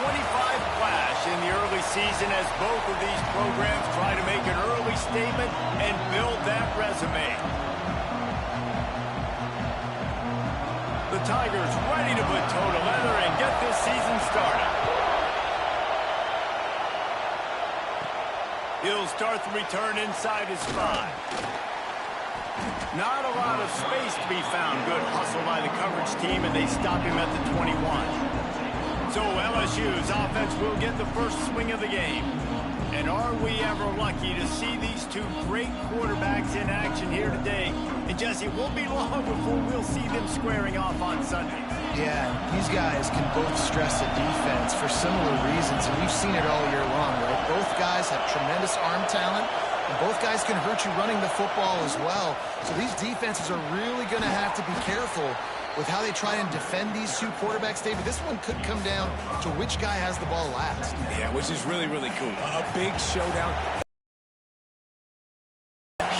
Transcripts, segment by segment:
flash in the early season as both of these programs try to make an early statement and build that resume. The Tigers ready to put toe to leather and get this season started. He'll start the return inside his 5. Not a lot of space to be found. Good hustle by the coverage team, and they stop him at the 21. So LSU's offense will get the first swing of the game. And are we ever lucky to see these two great quarterbacks in action here today? And Jesse, it won't be long before we'll see them squaring off on Sunday. Yeah, these guys can both stress a defense for similar reasons, and we've seen it all year long, right? Both guys have tremendous arm talent, and both guys can hurt you running the football as well. So these defenses are really going to have to be careful with how they try and defend these two quarterbacks, David. This one could come down to which guy has the ball last. Yeah, which is really, really cool. A big showdown.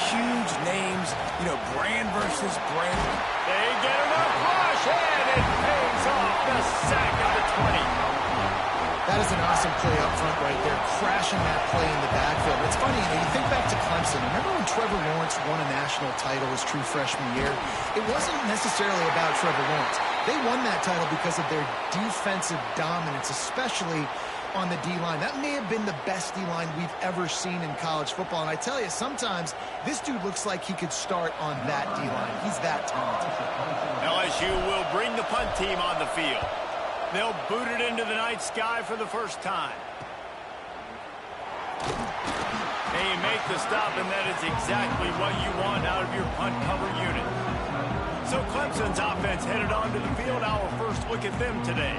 Huge names, you know, brand versus brand. They get him up, rush, and it pays off the sack at the 20. That is an awesome play up front right there, crashing that play in the backfield. It's funny, you know, you think back to Clemson. Remember when Trevor Lawrence won a national title his true freshman year? It wasn't necessarily about Trevor Lawrence. They won that title because of their defensive dominance, especially on the D-line. That may have been the best D-line we've ever seen in college football. And I tell you, sometimes this dude looks like he could start on that D-line. He's that talented. LSU will bring the punt team on the field. They'll boot it into the night sky for the first time. They make the stop, and that is exactly what you want out of your punt cover unit. So Clemson's offense headed onto the field. Our first look at them today.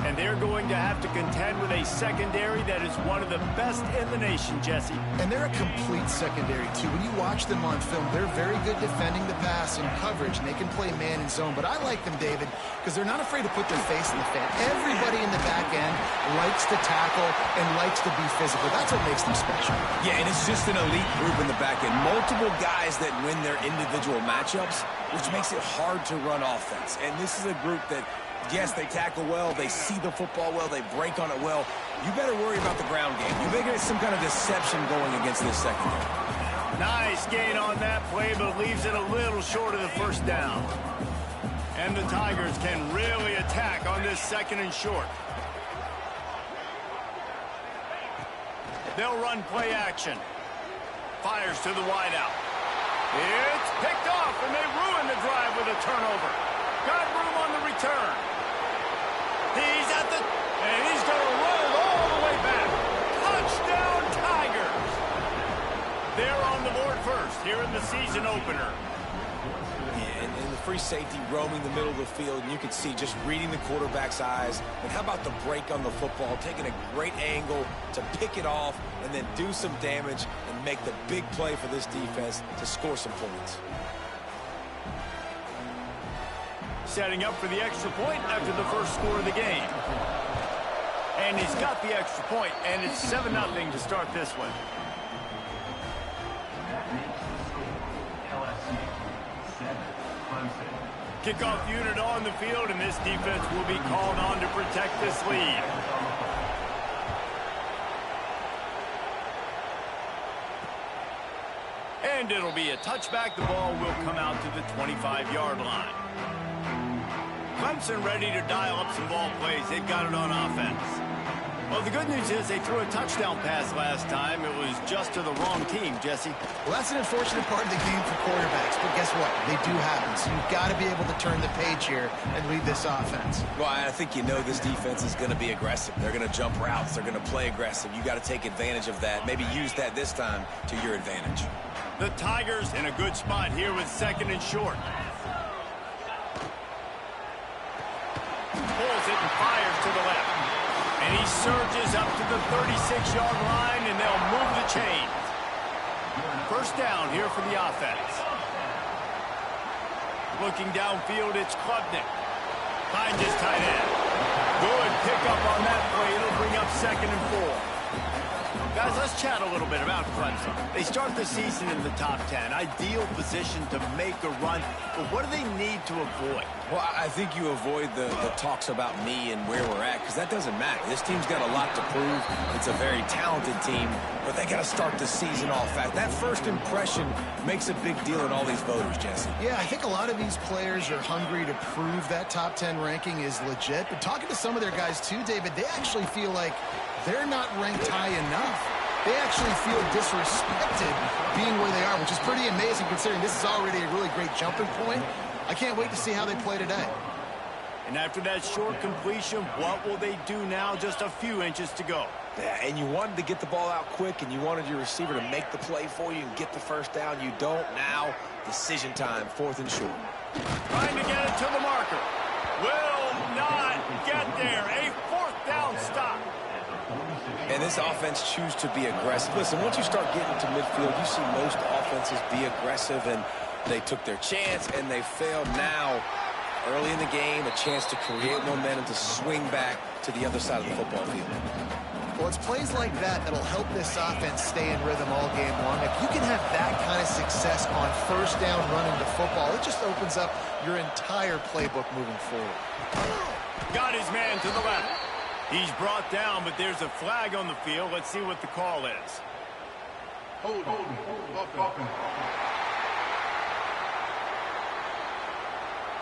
And they're going to have to contend with a secondary that is one of the best in the nation, Jesse. And they're a complete secondary, too. When you watch them on film, they're very good defending the pass and coverage, and they can play man and zone. But I like them, David, because they're not afraid to put their face in the fan. Everybody in the back end likes to tackle and likes to be physical. That's what makes them special. Yeah, and it's just an elite group in the back end. Multiple guys that win their individual matchups, which makes it hard to run offense. And this is a group that, yes, they tackle well, they see the football well, they break on it well. You better worry about the ground game. You better get some kind of deception going against this secondary. Nice gain on that play, but leaves it a little short of the first down. And the Tigers can really attack on this second and short. They'll run play action. Fires to the wideout. It's picked off, and they ruin the drive with a turnover. Got room on the return. He's at the, and he's going to run it all the way back. Touchdown, Tigers. They're on the board first here in the season opener. Yeah, and the free safety roaming the middle of the field, and you can see just reading the quarterback's eyes. And how about the break on the football, taking a great angle to pick it off and then do some damage and make the big play for this defense to score some points. Setting up for the extra point after the first score of the game. And he's got the extra point, and it's 7-0 to start this one. Kickoff unit on the field, and this defense will be called on to protect this lead. And it'll be a touchback. The ball will come out to the 25-yard line. Clemson ready to dial up some ball plays. They've got it on offense. Well, the good news is they threw a touchdown pass last time. It was just to the wrong team, Jesse. Well, that's an unfortunate part of the game for quarterbacks, but guess what? They do happen. So you've got to be able to turn the page here and lead this offense. Well, I think you know this defense is going to be aggressive. They're going to jump routes. They're going to play aggressive. You got to take advantage of that. Maybe use that this time to your advantage. The Tigers in a good spot here with second and short. Pulls it and fires to the left. And he surges up to the 36-yard line, and they'll move the chain. First down here for the offense. Looking downfield, it's Klubnik. Finds his tight end. Good pickup on that play. It'll bring up second and 4. Guys, let's chat a little bit about Clemson. They start the season in the top 10. Ideal position to make a run. But what do they need to avoid? Well, I think you avoid the talks about me and where we're at, because that doesn't matter. This team's got a lot to prove. It's a very talented team, but they got to start the season off fast. That first impression makes a big deal in all these voters, Jesse. Yeah, I think a lot of these players are hungry to prove that top 10 ranking is legit. But talking to some of their guys too, David, they actually feel like they're not ranked high enough. They actually feel disrespected being where they are, which is pretty amazing considering this is already a really great jumping point. I can't wait to see how they play today. And after that short completion, what will they do now? Just a few inches to go. Yeah, and you wanted to get the ball out quick, and you wanted your receiver to make the play for you and get the first down. You don't now. Decision time, 4th and short. Trying to get it to the marker. Will not get there. A 4th down stop. And this offense choose to be aggressive. Listen, once you start getting to midfield, you see most offenses be aggressive, and they took their chance, and they failed now. Early in the game, a chance to create momentum to swing back to the other side of the football field. Well, it's plays like that that'll help this offense stay in rhythm all game long. If you can have that kind of success on first down running the football, it just opens up your entire playbook moving forward. Got his man to the left. He's brought down, but there's a flag on the field. Let's see what the call is. Hold.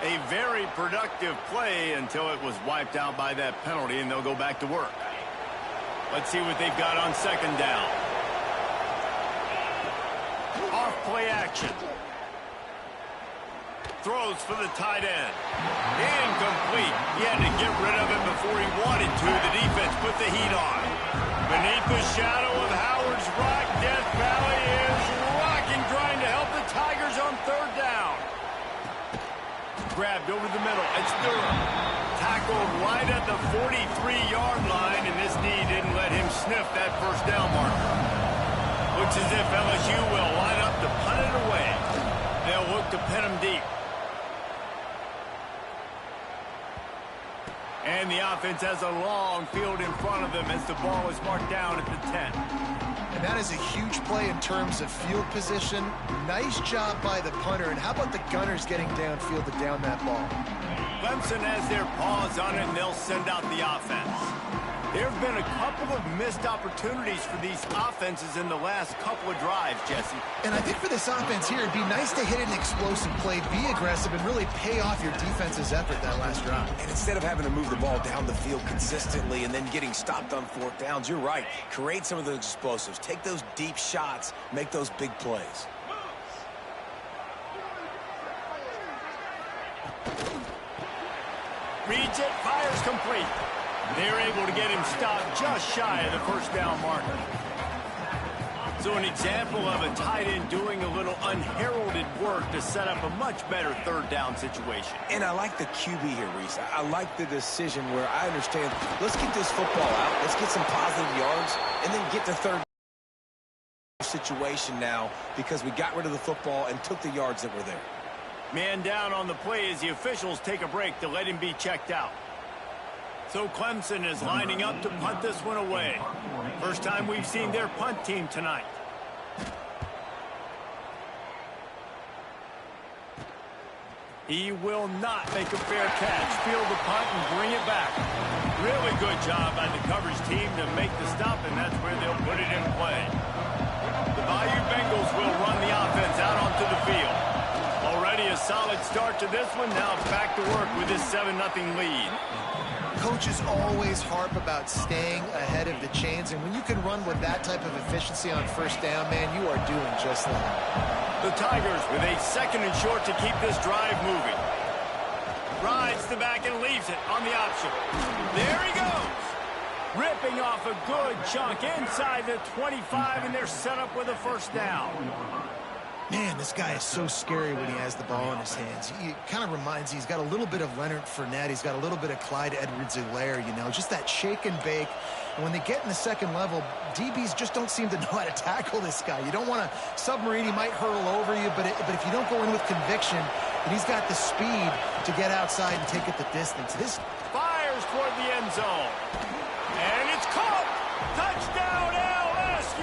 A very productive play until it was wiped out by that penalty, and they'll go back to work. Let's see what they've got on 2nd down. Off play action. Throws for the tight end. Incomplete. He had to get rid of it before he wanted to. The defense put the heat on. Beneath the shadow of Howard's Rock, Death Valley is rocking, trying to help the Tigers on 3rd down. Grabbed over the middle. It's Durham. Tackled right at the 43-yard line, and this knee didn't let him sniff that first down marker. Looks as if LSU will line up to punt it away. They'll look to pin him deep. And the offense has a long field in front of them as the ball is marked down at the 10. And that is a huge play in terms of field position. Nice job by the punter. And how about the Gunners getting downfield to down that ball? Clemson has their paws on it, and they'll send out the offense. There have been a couple of missed opportunities for these offenses in the last couple of drives, Jesse. And I think for this offense here, it'd be nice to hit an explosive play, be aggressive, and really pay off your defense's effort that last drive. And instead of having to move the ball down the field consistently and then getting stopped on 4th downs, you're right. Create some of those explosives. Take those deep shots. Make those big plays. Reads it, fires complete. They're able to get him stopped just shy of the first down marker. So an example of a tight end doing a little unheralded work to set up a much better 3rd down situation. And I like the QB here, Reese. I like the decision where I understand, let's get this football out, let's get some positive yards, and then get to 3rd situation now because we got rid of the football and took the yards that were there. Man down on the play as the officials take a break to let him be checked out. So Clemson is lining up to punt this one away. First time we've seen their punt team tonight. He will not make a fair catch. Field the punt and bring it back. Really good job by the coverage team to make the stop, and that's where they'll put it in play. The Bayou Bengals will run the offense out onto the field. Already a solid start to this one. Now back to work with this 7-0 lead. Coaches always harp about staying ahead of the chains, and when you can run with that type of efficiency on first down, man, you are doing just that. The Tigers with a 2nd and short to keep this drive moving. Rides the back and leaves it on the option. There he goes. Ripping off a good chunk inside the 25, and they're set up with a first down. Man, this guy is so scary when he has the ball in his hands. He kind of reminds me, he's got a little bit of Leonard Fournette. He's got a little bit of Clyde Edwards-Helaire, you know, just that shake and bake. And when they get in the second level, DBs just don't seem to know how to tackle this guy. You don't want to submarine. He might hurl over you, but if you don't go in with conviction, and he's got the speed to get outside and take it the distance. This fires toward the end zone. And it's caught. Touchdown, LSU!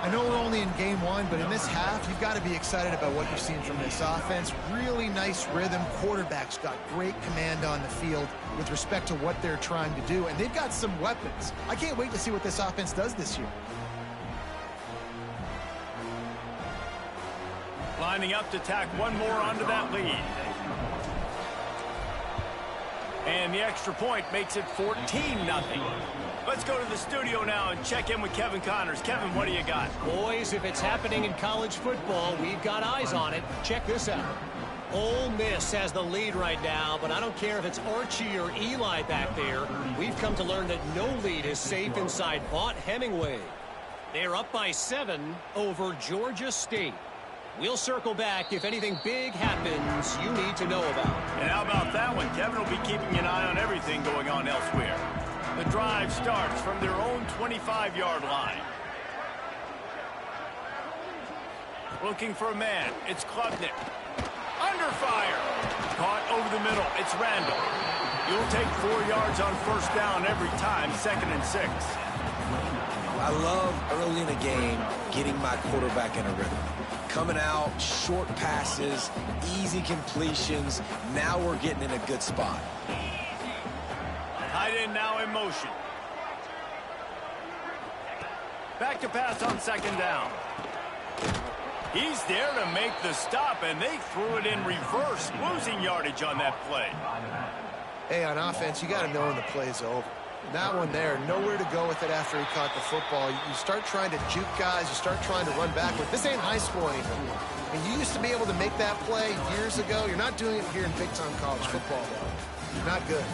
I know we're only in game one, but in this half, you've got to be excited about what you've seen from this offense. Really nice rhythm. Quarterback's got great command on the field with respect to what they're trying to do, and they've got some weapons. I can't wait to see what this offense does this year. Lining up to tack one more onto that lead. And the extra point makes it 14-0. Let's go to the studio now and check in with Kevin Connors. Kevin, what do you got? Boys, if it's happening in college football, we've got eyes on it. Check this out. Ole Miss has the lead right now, but I don't care if it's Archie or Eli back there. We've come to learn that no lead is safe inside Vaught-Hemingway. They're up by 7 over Georgia State. We'll circle back if anything big happens you need to know about. And how about that one? Kevin will be keeping an eye on everything going on elsewhere. The drive starts from their own 25-yard line. Looking for a man. It's Klubnik. Under fire. Caught over the middle. It's Randall. You'll take 4 yards on first down every time, 2nd and 6. I love early in the game getting my quarterback in a rhythm. Coming out, short passes, easy completions. Now we're getting in a good spot. Tight end now in motion. Back to pass on 2nd down. He's there to make the stop, and they threw it in reverse, losing yardage on that play. Hey, on offense, you got to know when the play's over. That one there, nowhere to go with it after he caught the football. You start trying to juke guys. You start trying to run backward. This ain't high school anymore. I mean, you used to be able to make that play years ago. You're not doing it here in big-time college football, though. Not good.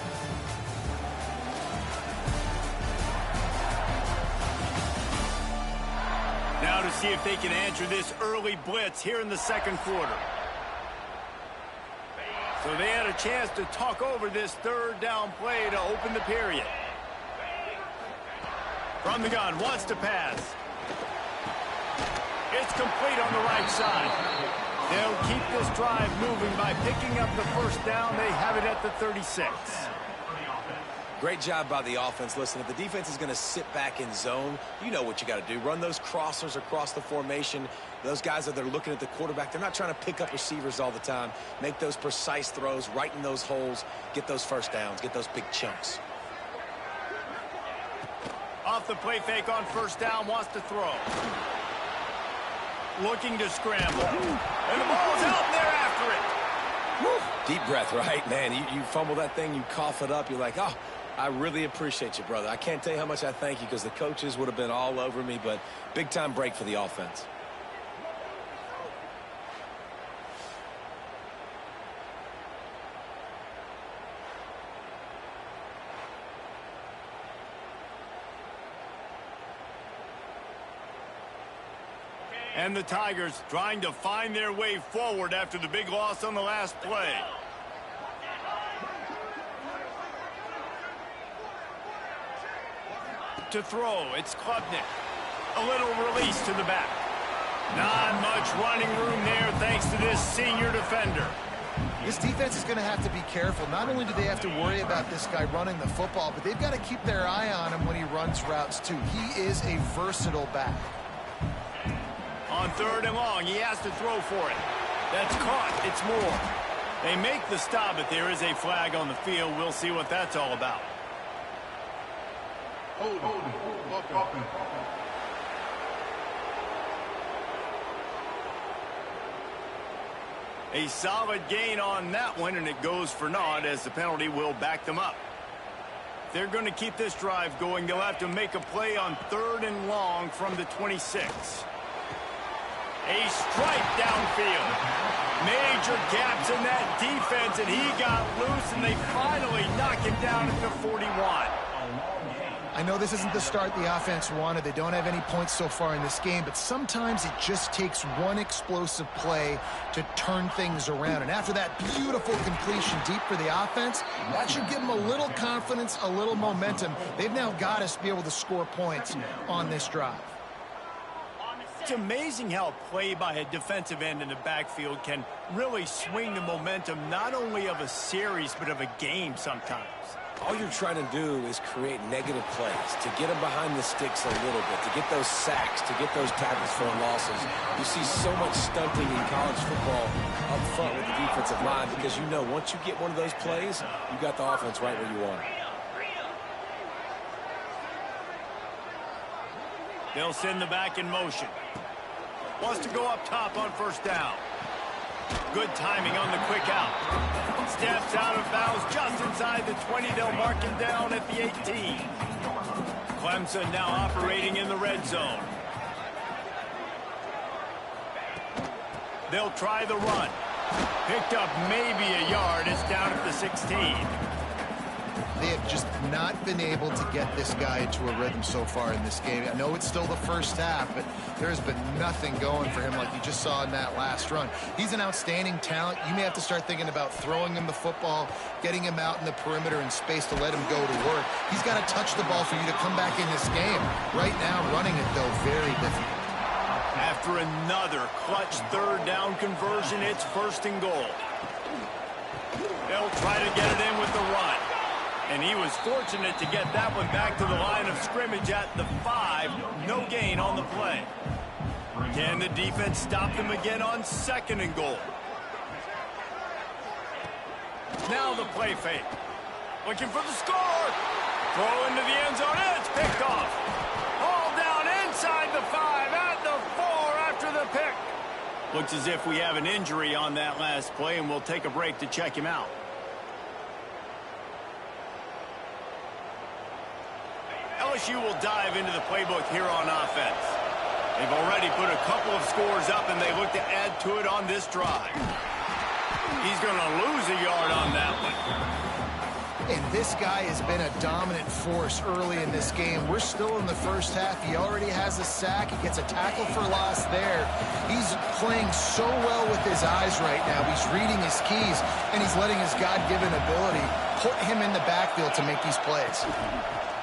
Now to see if they can answer this early blitz here in the 2nd quarter. So they had a chance to talk over this 3rd down play to open the period. From the gun, wants to pass. It's complete on the right side. They'll keep this drive moving by picking up the first down. They have it at the 36. Great job by the offense. Listen, if the defense is going to sit back in zone, you know what you got to do. Run those crossers across the formation. Those guys that are looking at the quarterback, they're not trying to pick up receivers all the time. Make those precise throws, right in those holes, get those first downs, get those big chunks. Off the play fake on first down, wants to throw. Looking to scramble. And the ball's out there after it. Woo. Deep breath, right? Man, you fumble that thing, you cough it up, you're like, oh, I really appreciate you, brother. I can't tell you how much I thank you because the coaches would have been all over me, but big-time break for the offense. And the Tigers trying to find their way forward after the big loss on the last play. To throw, it's Klubnik. A little release to the back. Not much running room there thanks to this senior defender. This defense is going to have to be careful. Not only do they have to worry about this guy running the football, but they've got to keep their eye on him when he runs routes too. He is a versatile back. On 3rd and long, he has to throw for it. That's caught. It's Moore. They make the stop, but there is a flag on the field. We'll see what that's all about. A solid gain on that one, and it goes for naught as the penalty will back them up. If they're going to keep this drive going, they'll have to make a play on 3rd and long from the 26. A strike downfield. Major gaps in that defense, and he got loose, and they finally knock him down at the 41. I know this isn't the start the offense wanted. They don't have any points so far in this game, but sometimes it just takes one explosive play to turn things around. And after that beautiful completion deep for the offense, that should give them a little confidence, a little momentum. They've now got us to be able to score points on this drive. It's amazing how play by a defensive end in the backfield can really swing the momentum not only of a series but of a game sometimes. all you're trying to do is create negative plays, to get them behind the sticks a little bit, to get those sacks, to get those tackles for losses. You see so much stunting in college football up front with the defensive line because you know once you get one of those plays, you got the offense right where you want it. They'll send the back in motion. Wants to go up top on first down. Good timing on the quick out. Steps out of bounds just inside the 20. They'll mark him down at the 18. Clemson now operating in the red zone. They'll try the run. Picked up maybe a yard. It's down at the 16. They have just not been able to get this guy into a rhythm so far in this game. I know it's still the first half, but there's been nothing going for him like you just saw in that last run. He's an outstanding talent. You may have to start thinking about throwing him the football, getting him out in the perimeter in space to let him go to work. He's got to touch the ball for you to come back in this game. Right now, running it, though, very difficult. After another clutch third down conversion, it's 1st and goal. They'll try to get it in with the run. And he was fortunate to get that one back to the line of scrimmage at the 5. No gain on the play. Can the defense stop them again on 2nd and goal? Now the play fake. Looking for the score. Throw into the end zone. It's picked off. Ball down inside the 5 at the 4 after the pick. Looks as if we have an injury on that last play, and we'll take a break to check him out. LSU will dive into the playbook here on offense. They've already put a couple of scores up, and they look to add to it on this drive. He's going to lose a yard on that one. And this guy has been a dominant force early in this game. We're still in the first half. He already has a sack. He gets a tackle for loss there. He's playing so well with his eyes right now. He's reading his keys, and he's letting his God-given ability put him in the backfield to make these plays.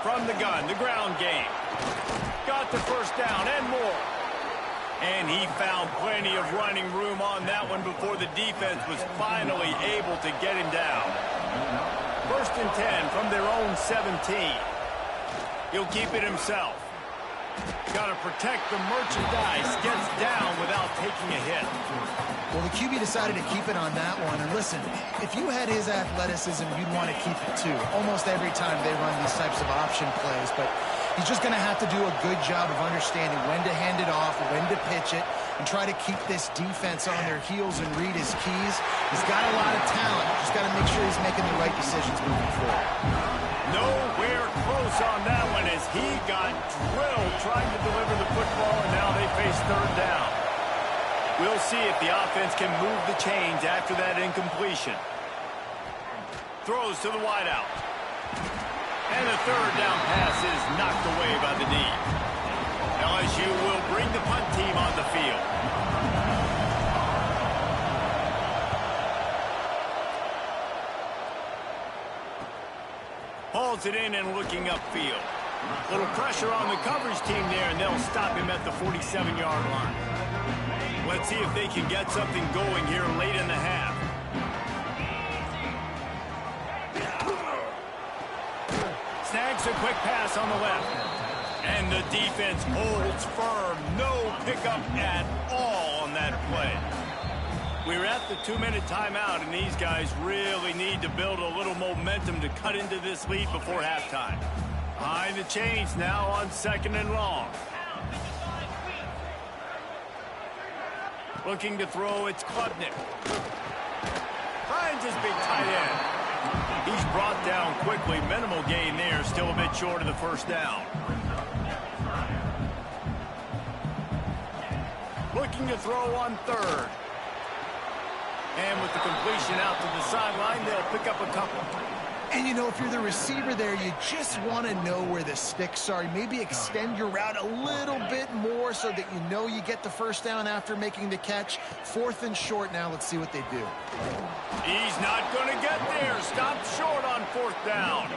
From the gun, the ground game. Got the first down and more. And he found plenty of running room on that one before the defense was finally able to get him down. 1st and 10 from their own 17. He'll keep it himself. Got to protect the merchandise. Gets down without taking a hit. Well, the QB decided to keep it on that one. And listen, if you had his athleticism, you'd want to keep it too. Almost every time they run these types of option plays. But he's just going to have to do a good job of understanding when to hand it off, when to pitch it, and try to keep this defense on their heels and read his keys. He's got a lot of talent. Just got to make sure he's making the right decisions moving forward. Nowhere close on that one as he got drilled trying to deliver the football, and now they face 3rd down. We'll see if the offense can move the chains after that incompletion. Throws to the wideout. And the 3rd down pass is knocked away by the knee. LSU will bring the punt team on the field. Hauls it in and looking upfield. Little pressure on the coverage team there, and they'll stop him at the 47-yard line. Let's see if they can get something going here late in the half. Snags a quick pass on the left. And the defense holds firm. No pickup at all on that play. We're at the 2-minute timeout, and these guys really need to build a little momentum to cut into this lead before halftime. Behind the chains now on 2nd and long. Looking to throw, it's Klubnik. Finds his big tight end. He's brought down quickly. Minimal gain there, still a bit short of the 1st down. Looking to throw on 3rd. And with the completion out to the sideline, they'll pick up a couple. And, you know, if you're the receiver there, you just want to know where the sticks are. Maybe extend your route a little bit more so that you know you get the 1st down after making the catch. 4th and short now. Let's see what they do. He's not going to get there. Stopped short on 4th down.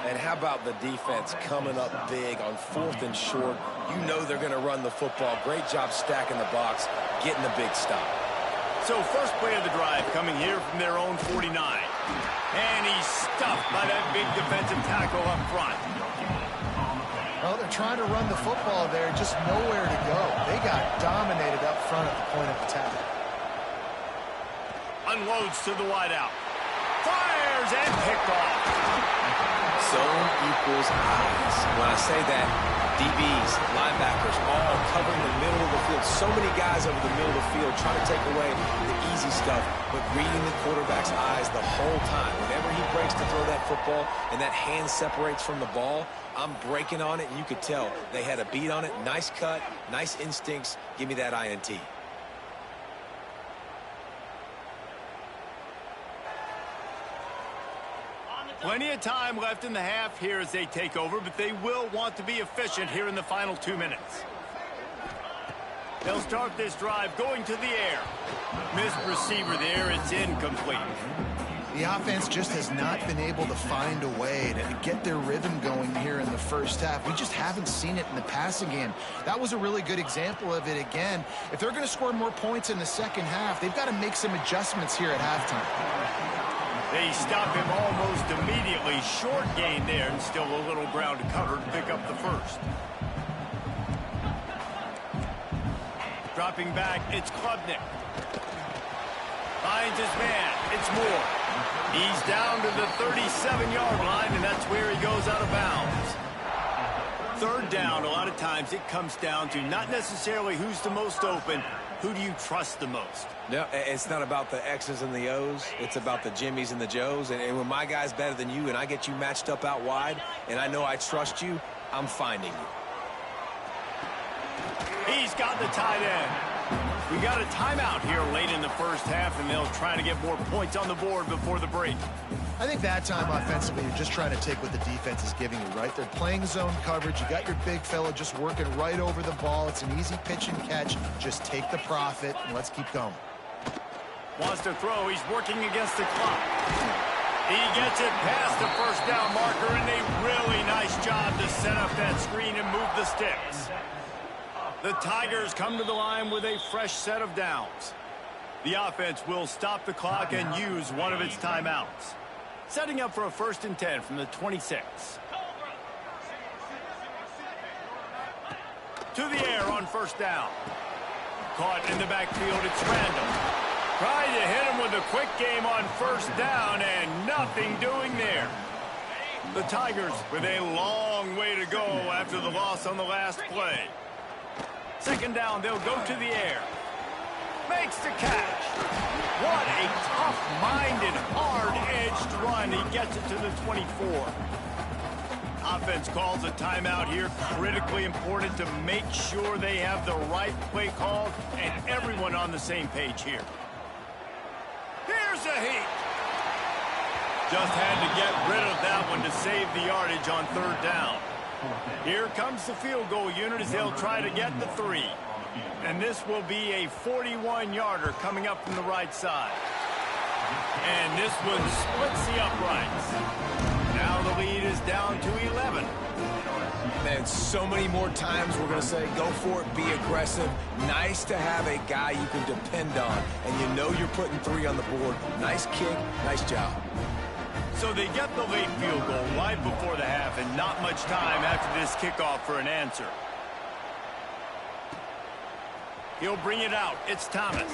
And how about the defense coming up big on 4th and short? You know they're going to run the football. Great job stacking the box, getting the big stop. So first play of the drive coming here from their own 49. And he's stuffed by that big defensive tackle up front. Well, they're trying to run the football there, just nowhere to go. They got dominated up front at the point of attack. Unloads to the wideout. Fires and picked off. Zone equals eyes. When I say that, DBs, linebackers, all covering the middle of the field. So many guys over the middle of the field trying to take away the easy stuff, but reading the quarterback's eyes the whole time. Whenever he breaks to throw that football and that hand separates from the ball, I'm breaking on it, and you could tell they had a beat on it. Nice cut, nice instincts. Give me that INT. Plenty of time left in the half here as they take over, but they will want to be efficient here in the final 2 minutes. They'll start this drive going to the air. Missed receiver there. It's incomplete. The offense just has not been able to find a way to get their rhythm going here in the first half. We just haven't seen it in the passing game. That was a really good example of it again. If they're going to score more points in the second half, they've got to make some adjustments here at halftime. They stop him almost immediately. Short gain there, and still a little ground to cover to pick up the first. Dropping back, it's Klubnik. Finds his man. It's Moore. He's down to the 37-yard line, and that's where he goes out of bounds. Third down, a lot of times it comes down to not necessarily who's the most open, who do you trust the most? No, it's not about the X's and the O's. It's about the Jimmies and the Joes. And when my guy's better than you and I get you matched up out wide and I know I trust you, I'm finding you. He's got the tight end. We got a timeout here late in the first half, and they'll try to get more points on the board before the break. I think that time offensively, you're just trying to take what the defense is giving you, right? They're playing zone coverage. You got your big fella just working right over the ball. It's an easy pitch and catch. Just take the profit, and let's keep going. Wants to throw. He's working against the clock. He gets it past the first down marker, and a really nice job to set up that screen and move the sticks. The Tigers come to the line with a fresh set of downs. The offense will stop the clock and use one of its timeouts. Setting up for a 1st and 10 from the 26. To the air on first down. Caught in the backfield, it's Randall. Trying to hit him with a quick game on first down, and nothing doing there. The Tigers with a long way to go after the loss on the last play. 2nd down, they'll go to the air. Makes the catch. What a tough-minded, hard-edged run. He gets it to the 24. Offense calls a timeout here. Critically important to make sure they have the right play call and everyone on the same page here. Here's a heat. Just had to get rid of that one to save the yardage on 3rd down. Here comes the field goal unit as they'll try to get the 3. And this will be a 41-yarder coming up from the right side. And this one splits the uprights. Now the lead is down to 11. Man, so many more times we're going to say, go for it, be aggressive. Nice to have a guy you can depend on. And you know you're putting 3 on the board. Nice kick, nice job. So they get the late field goal right before the half, and not much time after this kickoff for an answer. He'll bring it out. It's Thomas.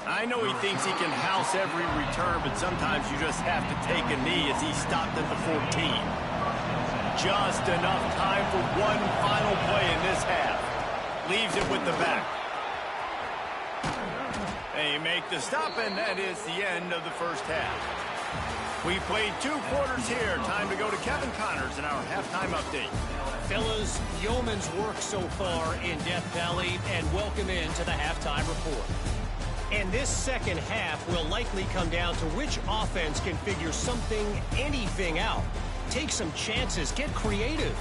I know he thinks he can house every return, but sometimes you just have to take a knee as he stopped at the 14. Just enough time for one final play in this half. Leaves it with the back. They make the stop, and that is the end of the first half. We played 2 quarters here. Time to go to Kevin Connors in our halftime update. Fellas, yeoman's work so far in Death Valley, and welcome into the halftime report. And this second half will likely come down to which offense can figure something, anything out. Take some chances, get creative.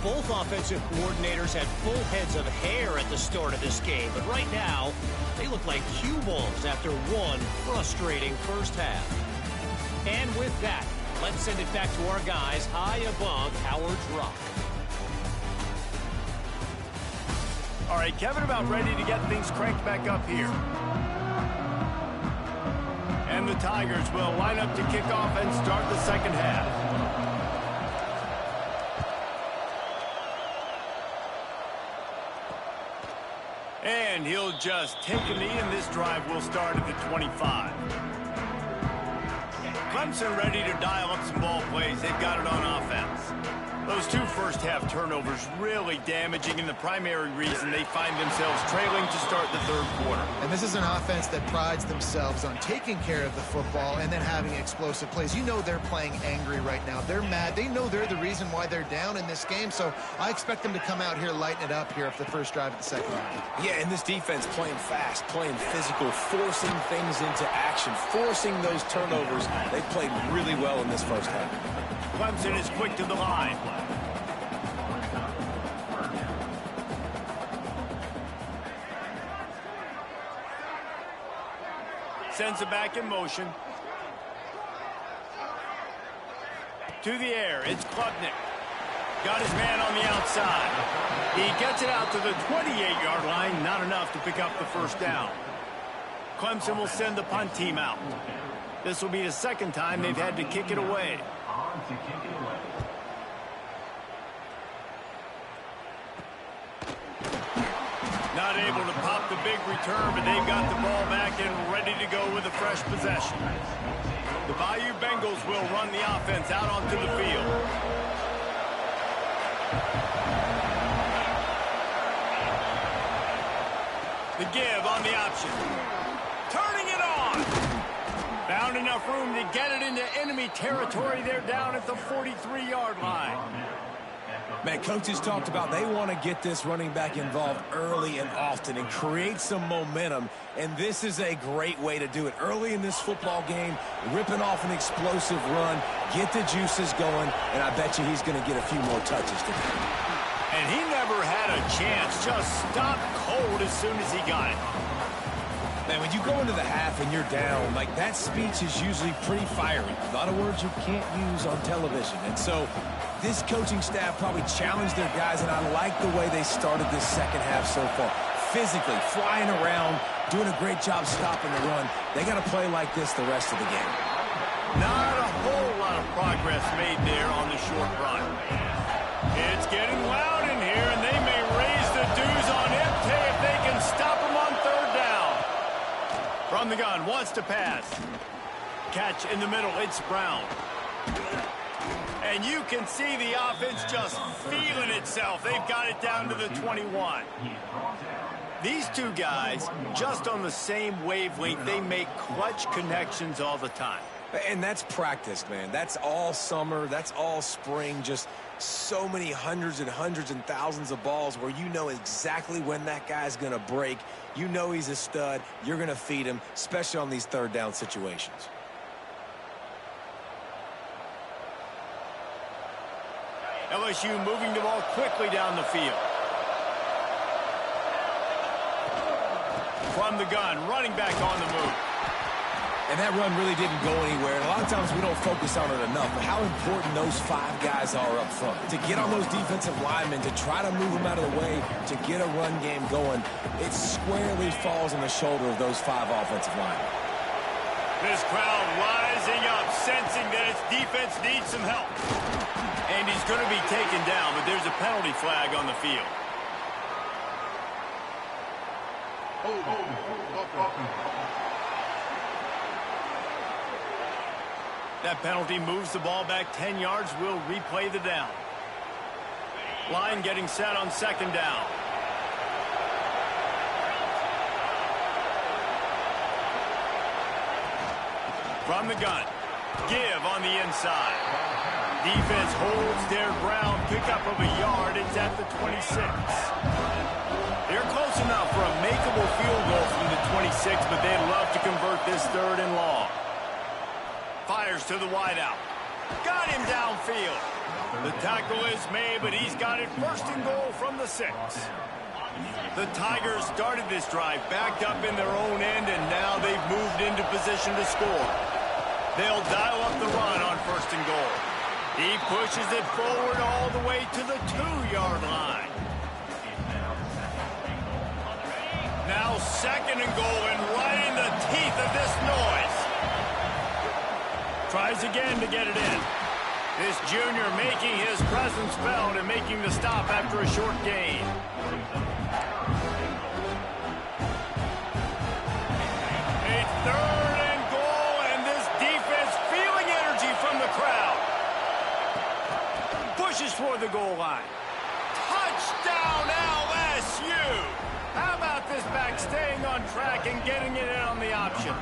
Both offensive coordinators had full heads of hair at the start of this game, but right now, they look like cue balls after one frustrating first half. And with that, let's send it back to our guys high above Howard's Rock. All right, Kevin, about ready to get things cranked back up here. And the Tigers will line up to kick off and start the second half. And he'll just take a knee, and this drive will start at the 25. Clemson ready to dial up some ball plays. They've got it on offense. Those two first-half turnovers really damaging, and the primary reason they find themselves trailing to start the third quarter. And this is an offense that prides themselves on taking care of the football and then having explosive plays. You know they're playing angry right now. They're mad. They know they're the reason why they're down in this game, so I expect them to come out here, lighten it up here for the first drive of the second half. Yeah, and this defense playing fast, playing physical, forcing things into action, forcing those turnovers. They played really well in this first half. Clemson is quick to the line. Sends it back in motion. To the air, it's Klubnik. Got his man on the outside. He gets it out to the 28-yard line. Not enough to pick up the first down. Clemson will send the punt team out. This will be the second time they've had to kick it away. Not able to pop the big return, but they've got the ball back and ready to go with a fresh possession. The Bayou Bengals will run the offense out onto the field. The give on the option. Turning it on. Found enough room to get it into enemy territory. They're down at the 43-yard line. Man, coaches talked about they want to get this running back involved early and often and create some momentum, and this is a great way to do it. Early in this football game, ripping off an explosive run, get the juices going, and I bet you he's going to get a few more touches today. And he never had a chance, just stopped cold as soon as he got it. Man, when you go into the half and you're down, like that speech is usually pretty fiery. A lot of words you can't use on television, and so this coaching staff probably challenged their guys, and I like the way they started this second half so far. Physically, flying around, doing a great job stopping the run. They got to play like this the rest of the game. Not a whole lot of progress made there on the short run. It's getting loud in here, and they may raise the dues on Empty if they can stop him on third down. From the gun, wants to pass. Catch in the middle, it's Brown. And you can see the offense just feeling itself. They've got it down to the 21. These two guys, just on the same wavelength, they make clutch connections all the time. And that's practice, man. That's all summer. That's all spring. Just so many hundreds and thousands of balls where you know exactly when that guy's going to break. You know he's a stud. You're going to feed him, especially on these third down situations. LSU moving the ball quickly down the field. From the gun, running back on the move. And that run really didn't go anywhere. And a lot of times we don't focus on it enough, but how important those five guys are up front. To get on those defensive linemen, to try to move them out of the way, to get a run game going, it squarely falls on the shoulder of those five offensive linemen. This crowd rising up, sensing that its defense needs some help. And he's going to be taken down, but there's a penalty flag on the field. That penalty moves the ball back 10 yards. We'll replay the down. Line getting set on second down. From the gun. Give on the inside. Defense holds their ground. Pickup of a yard. It's at the 26. They're close enough for a makeable field goal from the 26, but they'd love to convert this third and long. Fires to the wideout. Got him downfield. The tackle is made, but he's got it first and goal from the 6. The Tigers started this drive backed up in their own end, and now they've moved into position to score. They'll dial up the run on first and goal. He pushes it forward all the way to the 2-yard line. Now second and goal, and right in the teeth of this noise. tries again to get it in. This junior making his presence felt and making the stop after a short gain. A 3rd and goal, and this defense feeling energy from the crowd. Pushes toward the goal line. Touchdown, LSU! How about this back staying on track and getting it in on the option?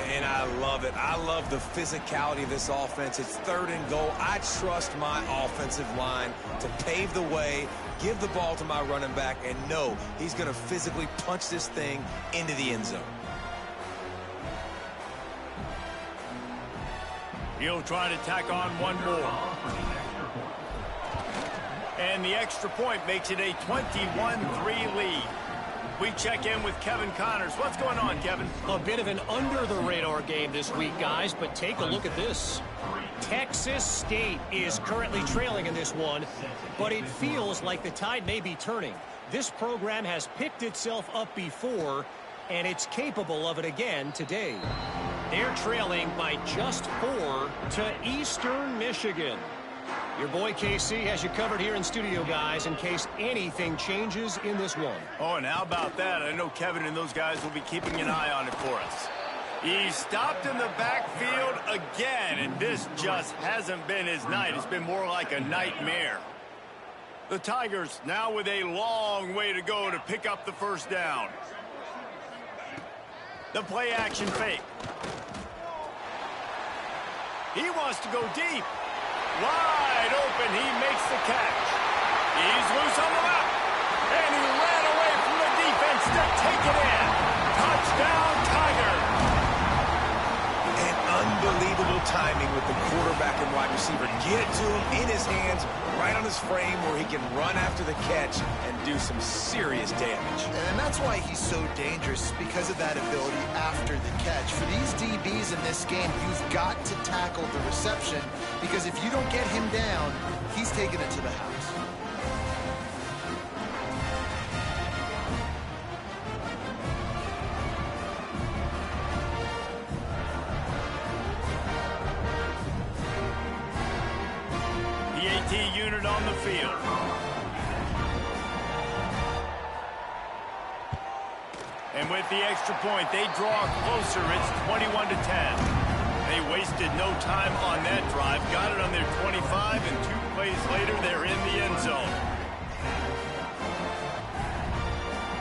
And I love it. I love the physicality of this offense. It's 3rd and goal. I trust my offensive line to pave the way, give the ball to my running back, and know he's going to physically punch this thing into the end zone. He'll try to tack on one more. And the extra point makes it a 21-3 lead. We check in with Kevin Connors. What's going on, Kevin? A bit of an under-the-radar game this week, guys, but take a look at this. Texas State is currently trailing in this one, but it feels like the tide may be turning. This program has picked itself up before, and it's capable of it again today. They're trailing by just 4 to Eastern Michigan. Your boy KC has you covered here in studio, guys, in case anything changes in this one. Oh, and how about that? I know Kevin and those guys will be keeping an eye on it for us. He stopped in the backfield again, and this just hasn't been his night. It's been more like a nightmare. The Tigers now with a long way to go to pick up the first down. The play action fake. He wants to go deep. Wide open, he makes the catch. He's loose on the left. And he ran away from the defense to take it in. Touchdown, Tiger. And unbelievable timing with the quarterback and wide receiver. Get it to him in his hands, right on his frame where he can run after the catch and do some serious damage. And that's why he's so dangerous, because of that ability after the catch. For these DBs in this game, you've got to tackle the reception, because if you don't get him down, he's taking it to the house. The AT unit on the field. And with the extra point, they draw closer. It's 21-10. They wasted no time on that drive. Got it on their 25, and 2 plays later, they're in the end zone.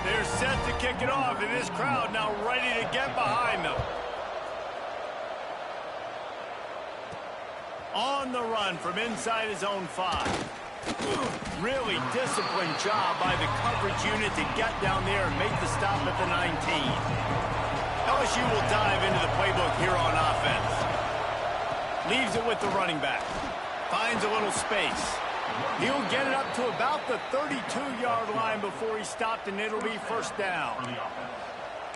They're set to kick it off, and this crowd now ready to get behind them. On the run from inside his own 5. Really disciplined job by the coverage unit to get down there and make the stop at the 19. LSU will dive into the playbook here on offense. Leaves it with the running back. Finds a little space. He'll get it up to about the 32-yard line before he stopped, and it'll be first down.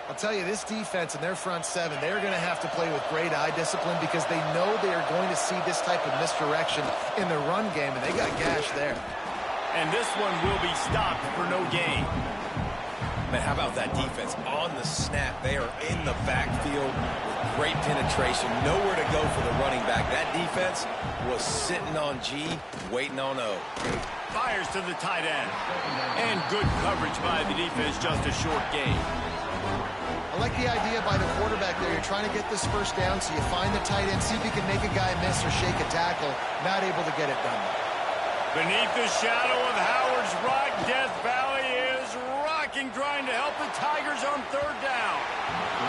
I'll tell you, this defense and their front 7, they're going to have to play with great eye discipline, because they know they are going to see this type of misdirection in the run game, and they got gashed there. And this one will be stopped for no gain. Man, how about that defense? On the snap, they are in the backfield with great penetration. Nowhere to go for the running back. That defense was sitting on G, waiting on O. Fires to the tight end. And good coverage by the defense, just a short gain. I like the idea by the quarterback there. You're trying to get this first down, so you find the tight end, see if you can make a guy miss or shake a tackle. Not able to get it done. Beneath the shadow of Howard's Rock, Death Valley is rocking, trying to help the Tigers on 3rd down.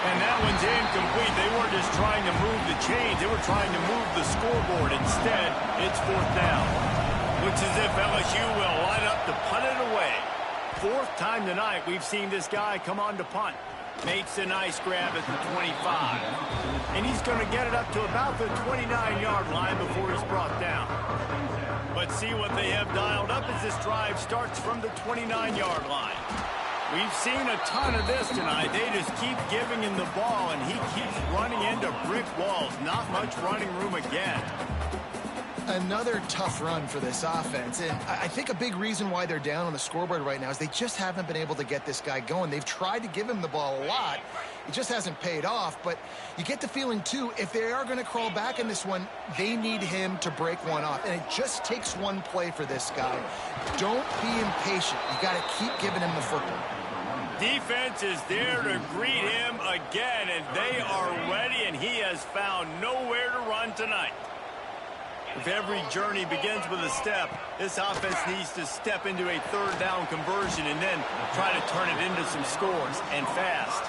And that one's incomplete. They weren't just trying to move the chains. They were trying to move the scoreboard. Instead, it's 4th down. Looks as if LSU will line up to punt it away. 4th time tonight we've seen this guy come on to punt. Makes a nice grab at the 25. And he's going to get it up to about the 29-yard line before he's brought down. But see what they have dialed up as this drive starts from the 29-yard line. We've seen a ton of this tonight. They just keep giving him the ball, and he keeps running into brick walls. Not much running room again. Another tough run for this offense, and I think a big reason why they're down on the scoreboard right now is they just haven't been able to get this guy going. They've tried to give him the ball a lot. It just hasn't paid off, but you get the feeling, too, if they are going to crawl back in this one, they need him to break one off, and it just takes one play for this guy. Don't be impatient. You got to keep giving him the football. Defense is there to greet him again, and they are ready, and he has found nowhere to run tonight. If every journey begins with a step, this offense needs to step into a third down conversion and then try to turn it into some scores, and fast.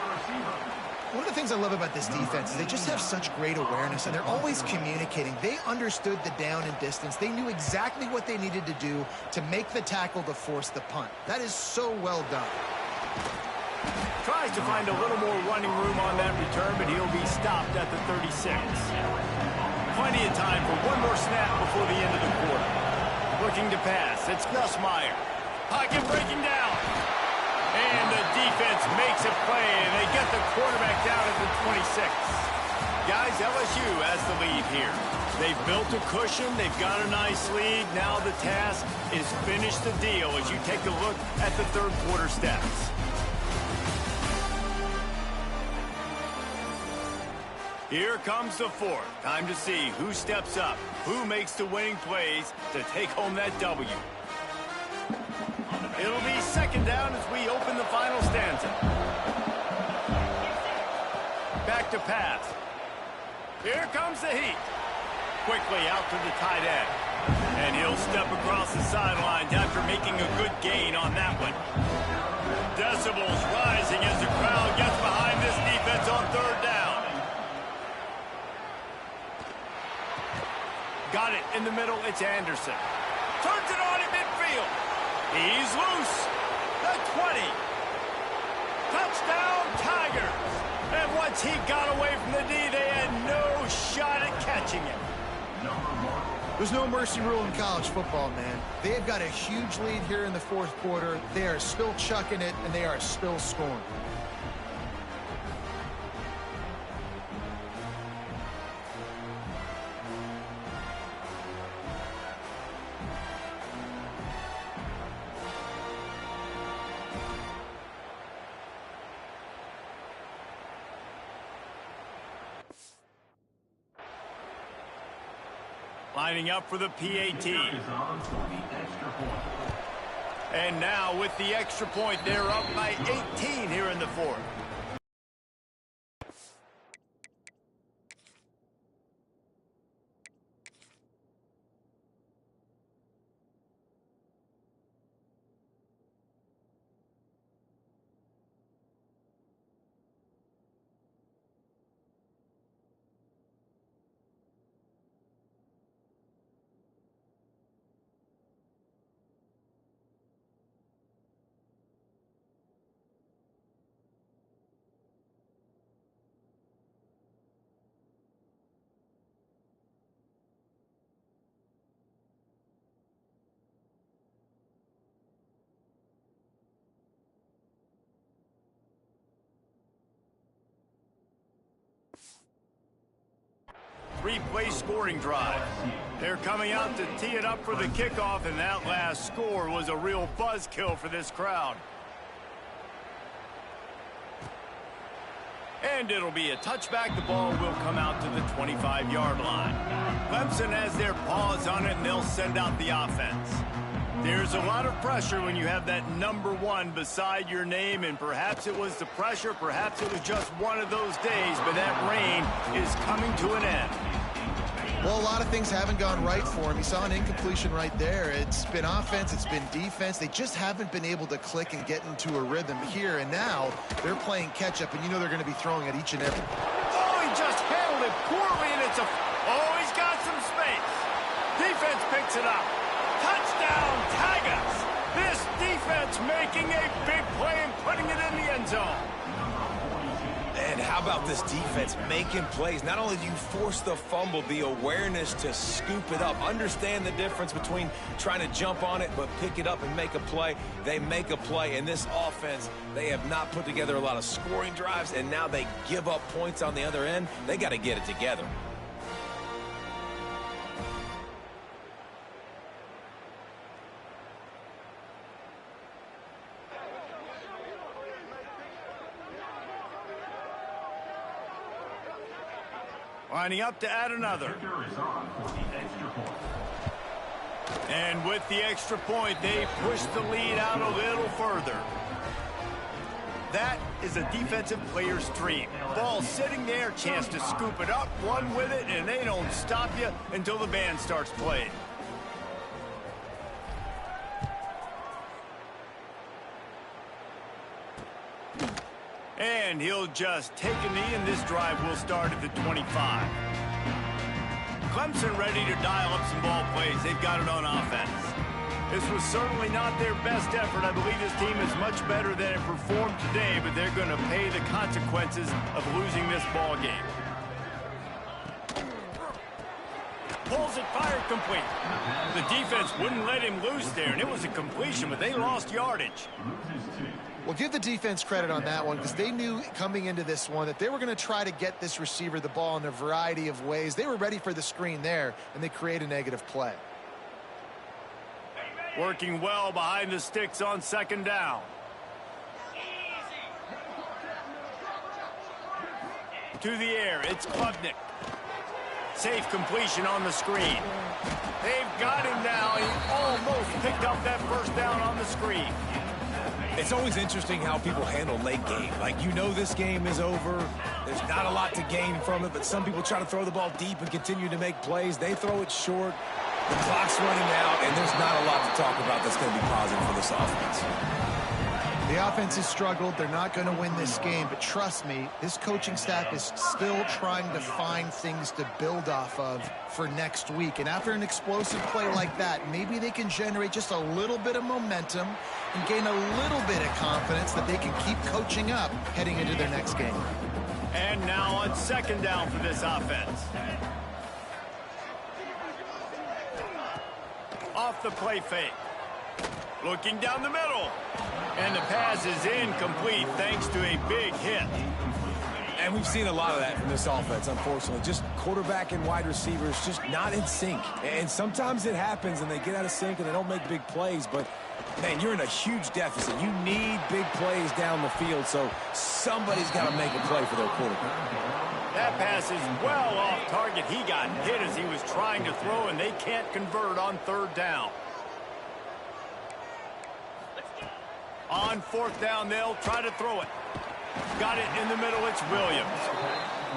One of the things I love about this defense is they just have such great awareness, and they're always communicating. They understood the down and distance. They knew exactly what they needed to do to make the tackle to force the punt. That is so well done. Tries to find a little more running room on that return, but he'll be stopped at the 36. Plenty of time for one more snap before the end of the quarter. Looking to pass. It's Nussmeier. Pocket breaking down. And the defense makes a play, and they get the quarterback down at the 26. Guys, LSU has the lead here. They've built a cushion. They've got a nice lead. Now the task is finish the deal as you take a look at the third quarter stats. Here comes the fourth. Time to see who steps up, who makes the winning plays to take home that W. It'll be second down as we open the final stanza. Back to pass. Here comes the heat. Quickly out to the tight end. And he'll step across the sidelines after making a good gain on that one. Decibels rising as the crowd gets behind this defense on third down. Got it in the middle. It's Anderson. Turns it on in midfield. He's loose. The 20. Touchdown, Tigers. And once he got away from the D, they had no shot at catching it. There's no mercy rule in college football, man. They've got a huge lead here in the fourth quarter. They are still chucking it, and they are still scoring. Lining up for the PAT. And now with the extra point, they're up by 18 here in the fourth. Three-play scoring drive. They're coming out to tee it up for the kickoff, and that last score was a real buzzkill for this crowd. And it'll be a touchback. The ball will come out to the 25-yard line. Clemson has their paws on it, and they'll send out the offense. There's a lot of pressure when you have that number 1 beside your name, and perhaps it was the pressure, perhaps it was just one of those days, but that reign is coming to an end. Well, a lot of things haven't gone right for him. You saw an incompletion right there. It's been offense, it's been defense. They just haven't been able to click and get into a rhythm here, and now they're playing catch-up, and you know they're going to be throwing at each and every. Oh, he just handled it poorly, and it's a... Oh, he's got some space. Defense picks it up. Touchdown, Tigers! This defense making a big play and putting it in the end zone. And how about this defense making plays? Not only do you force the fumble, the awareness to scoop it up. Understand the difference between trying to jump on it, but pick it up and make a play. They make a play. In this offense, they have not put together a lot of scoring drives, and now they give up points on the other end. They got to get it together. Lining up to add another. And with the extra point, they push the lead out a little further. That is a defensive player's dream. Ball sitting there, chance to scoop it up, run with it, and they don't stop you until the band starts playing. And he'll just take a knee, and this drive will start at the 25. Clemson ready to dial up some ball plays. They've got it on offense. This was certainly not their best effort. I believe this team is much better than it performed today, but they're going to pay the consequences of losing this ball game. Pulls it, fired, complete. The defense wouldn't let him loose there, and it was a completion, but they lost yardage. Well, give the defense credit on that one because they knew coming into this one that they were going to try to get this receiver the ball in a variety of ways. They were ready for the screen there, and they create a negative play. Working well behind the sticks on second down. To the air, it's Klubnik. Safe completion on the screen. They've got him now. He almost picked up that first down on the screen. It's always interesting how people handle late game. Like, you know this game is over. There's not a lot to gain from it, but some people try to throw the ball deep and continue to make plays. They throw it short. The clock's running out, and there's not a lot to talk about that's going to be positive for this offense. The offense has struggled. They're not going to win this game, but trust me, this coaching staff is still trying to find things to build off of for next week. And after an explosive play like that, maybe they can generate just a little bit of momentum and gain a little bit of confidence that they can keep coaching up heading into their next game. And now on second down for this offense. Off the play fake. Looking down the middle. And the pass is incomplete thanks to a big hit. And we've seen a lot of that from this offense, unfortunately. Just quarterback and wide receivers just not in sync. And sometimes it happens and they get out of sync and they don't make big plays. But, man, you're in a huge deficit. You need big plays down the field, so somebody's got to make a play for their quarterback. That pass is well off target. He got hit as he was trying to throw, and they can't convert on third down. On fourth down, they'll try to throw it. Got it in the middle, it's Williams.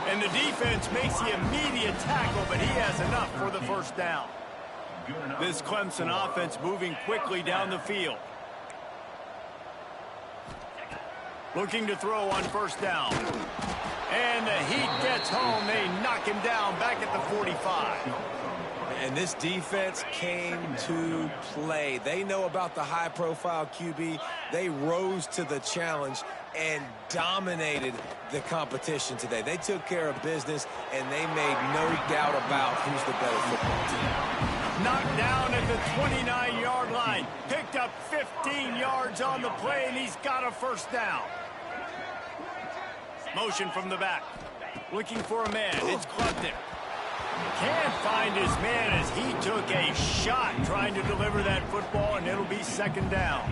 And the defense makes the immediate tackle, but he has enough for the first down. This Clemson offense moving quickly down the field. Looking to throw on first down. And the heat gets home. They knock him down back at the 45. And this defense came to play. They know about the high-profile QB. They rose to the challenge and dominated the competition today. They took care of business, and they made no doubt about who's the better football team. Knocked down at the 29-yard line. Picked up 15 yards on the play, and he's got a first down. Motion from the back. Looking for a man. It's Klubnik. Can't find his man as he took a shot trying to deliver that football, and it'll be second down.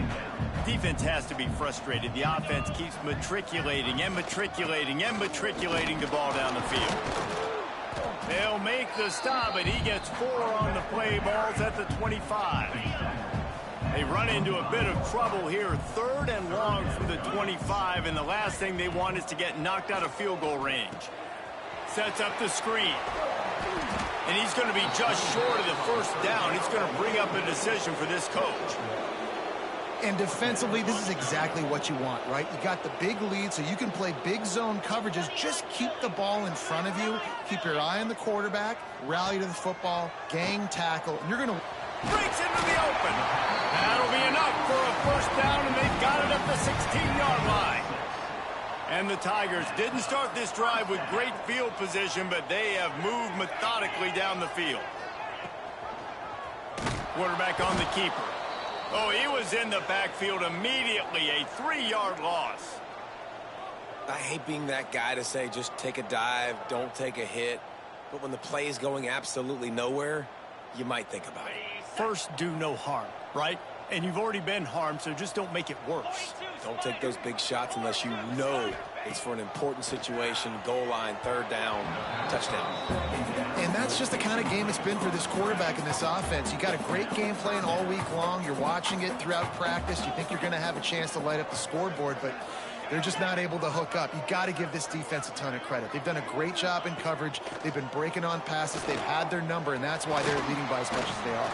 Defense has to be frustrated. The offense keeps matriculating and matriculating and matriculating the ball down the field. They'll make the stop, and he gets 4 on the play. Ball's at the 25. They run into a bit of trouble here. Third and long from the 25, and the last thing they want is to get knocked out of field goal range. Sets up the screen. And he's going to be just short of the first down. He's going to bring up a decision for this coach. And defensively, this is exactly what you want, right? You got the big lead, so you can play big zone coverages. Just keep the ball in front of you. Keep your eye on the quarterback. Rally to the football. Gang tackle. And you're going to... Breaks into the open. That'll be enough for a first down, and they've got it at the 16-yard line. And the Tigers didn't start this drive with great field position, but they have moved methodically down the field. Quarterback on the keeper. Oh, he was in the backfield immediately. A 3-yard loss. I hate being that guy to say just take a dive, don't take a hit. But when the play is going absolutely nowhere, you might think about it. First, do no harm, right? And you've already been harmed, so just don't make it worse. Don't take those big shots unless you know it's for an important situation, goal line, third down. touchdown. And that's just the kind of game it's been for this quarterback in this offense. You got a great game plan all week long. You're watching it throughout practice. You think you're going to have a chance to light up the scoreboard, but they're just not able to hook up. You got to give this defense a ton of credit. They've done a great job in coverage. They've been breaking on passes. They've had their number, and that's why they're leading by as much as they are.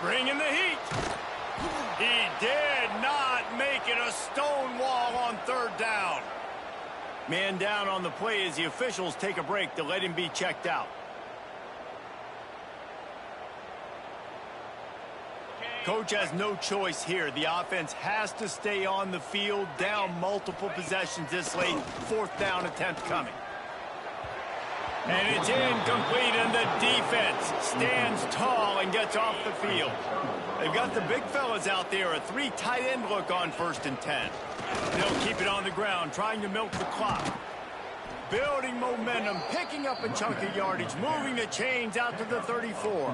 Bringing the heat. He did not make it a stone wall on third down. Man down on the play as the officials take a break to let him be checked out. Coach has no choice here. The offense has to stay on the field, down multiple possessions this late. Fourth down attempt coming. And it's incomplete, and the defense stands tall and gets off the field. They've got the big fellas out there, a 3 tight end look on 1st and 10. They'll keep it on the ground, trying to milk the clock. Building momentum, picking up a chunk of yardage, moving the chains out to the 34.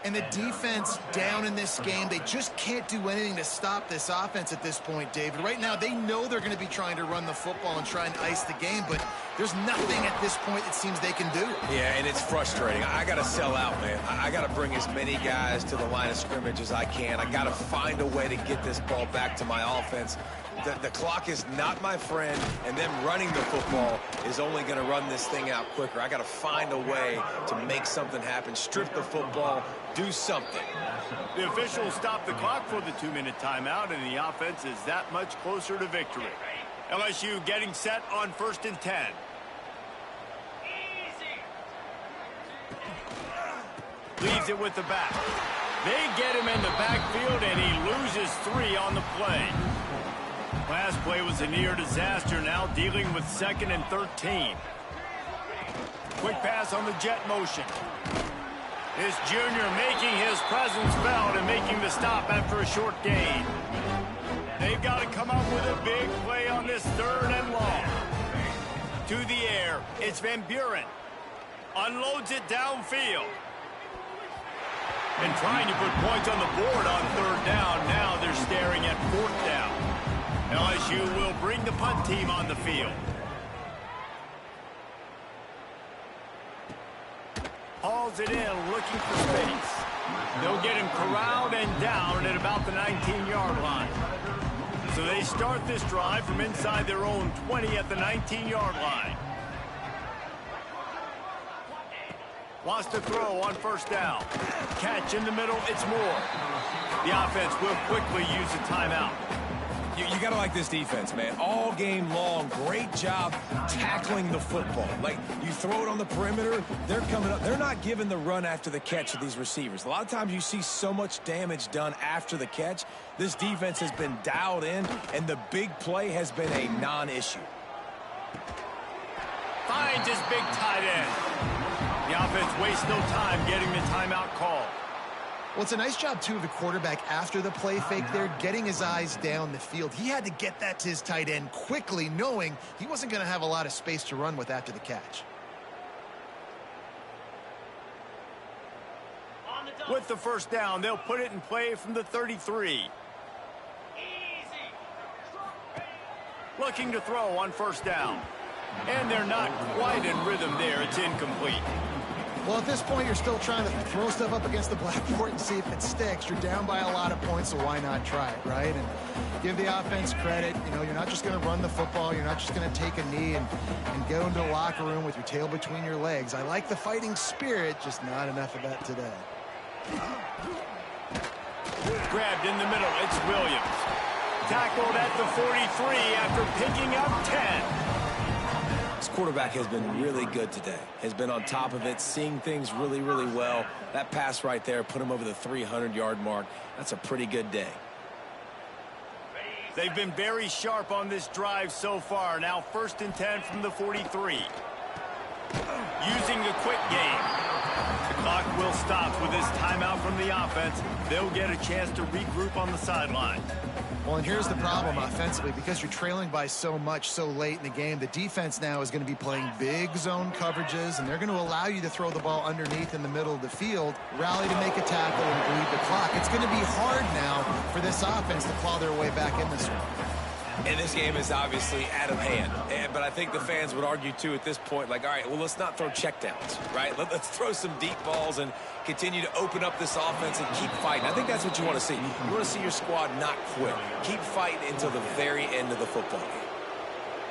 And the defense down in this game, they just can't do anything to stop this offense at this point, David. Right now, they know they're going to be trying to run the football and try and ice the game, but there's nothing at this point it seems they can do. Yeah, and it's frustrating. I got to sell out, man. I got to bring as many guys to the line of scrimmage as I can. I got to find a way to get this ball back to my offense. The clock is not my friend, and them running the football is only going to run this thing out quicker. I got to find a way to make something happen, strip the football, do something. The officials stop the clock for the 2-minute timeout, and the offense is that much closer to victory. LSU getting set on 1st and 10. Leaves it with the back. They get him in the backfield, and he loses 3 on the play. Last play was a near disaster, now dealing with 2nd and 13. Quick pass on the jet motion. This junior making his presence felt and making the stop after a short gain. They've got to come up with a big play on this 3rd and long. To the air, it's Van Buren. Unloads it downfield. And trying to put points on the board on 3rd down. Now they're staring at 4th down. LSU will bring the punt team on the field. Hauls it in, looking for space. They'll get him corralled and down at about the 19-yard line. So they start this drive from inside their own 20 at the 19-yard line. Wants to throw on 1st down. Catch in the middle, it's Moore. The offense will quickly use a timeout. You got to like this defense, man. All game long, great job tackling the football. Like, you throw it on the perimeter, they're coming up. They're not giving the run after the catch to these receivers. A lot of times you see so much damage done after the catch. This defense has been dialed in, and the big play has been a non-issue. Finds his big tight end. The offense wastes no time getting the timeout call. Well, it's a nice job, too, of the quarterback after the play fake there, getting his eyes down the field. He had to get that to his tight end quickly, knowing he wasn't going to have a lot of space to run with after the catch. With the 1st down, they'll put it in play from the 33. Looking to throw on 1st down. And they're not quite in rhythm there. It's incomplete. Well, at this point, you're still trying to throw stuff up against the blackboard and see if it sticks. You're down by a lot of points, so why not try it, right? And give the offense credit. You know, you're not just going to run the football. You're not just going to take a knee and go into the locker room with your tail between your legs. I like the fighting spirit, just not enough of that today. Grabbed in the middle, it's Williams. Tackled at the 43 after picking up 10. This quarterback has been really good today. Has been on top of it, seeing things really, really well. That pass right there put him over the 300-yard mark. That's a pretty good day. They've been very sharp on this drive so far. Now 1st and 10 from the 43. Using the quick game. The clock will stop with this timeout from the offense. They'll get a chance to regroup on the sideline. Well, and here's the problem offensively. Because you're trailing by so much so late in the game, the defense now is going to be playing big zone coverages, and they're going to allow you to throw the ball underneath in the middle of the field, rally to make a tackle, and bleed the clock. It's going to be hard now for this offense to claw their way back in this one. And this game is obviously out of hand. But I think the fans would argue, too, at this point, like, all right, well, let's not throw checkdowns, right? Let's throw some deep balls and continue to open up this offense and keep fighting. I think that's what you want to see. You want to see your squad not quit. Keep fighting until the very end of the football game.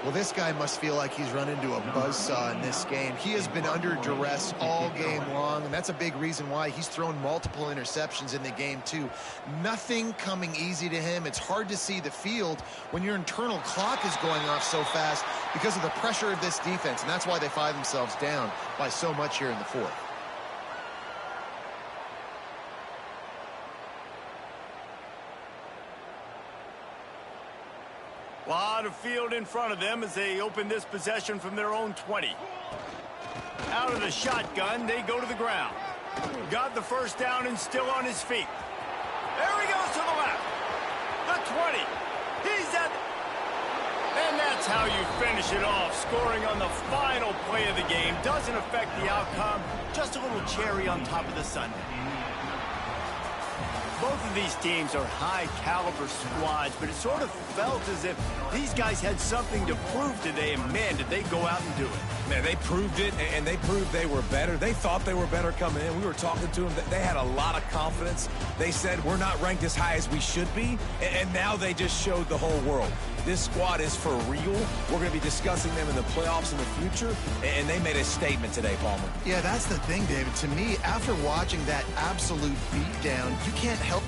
Well, this guy must feel like he's run into a buzzsaw in this game. He has been under duress all game long, and that's a big reason why he's thrown multiple interceptions in the game, too. Nothing coming easy to him. It's hard to see the field when your internal clock is going off so fast because of the pressure of this defense, and that's why they find themselves down by so much here in the fourth. A lot of field in front of them as they open this possession from their own 20. Out of the shotgun, they go to the ground. Got the first down and still on his feet. There he goes to the left. The 20. He's at... And that's how you finish it off. Scoring on the final play of the game doesn't affect the outcome. Just a little cherry on top of the sundae. Both of these teams are high-caliber squads, but it sort of felt as if these guys had something to prove today, and, man, did they go out and do it. Man, they proved it, and they proved they were better. They thought they were better coming in. We were talking to them. They had a lot of confidence. They said, we're not ranked as high as we should be, and now they just showed the whole world. This squad is for real. We're going to be discussing them in the playoffs in the future, and they made a statement today, Palmer. Yeah, that's the thing, David. To me, after watching that absolute beatdown, you can't help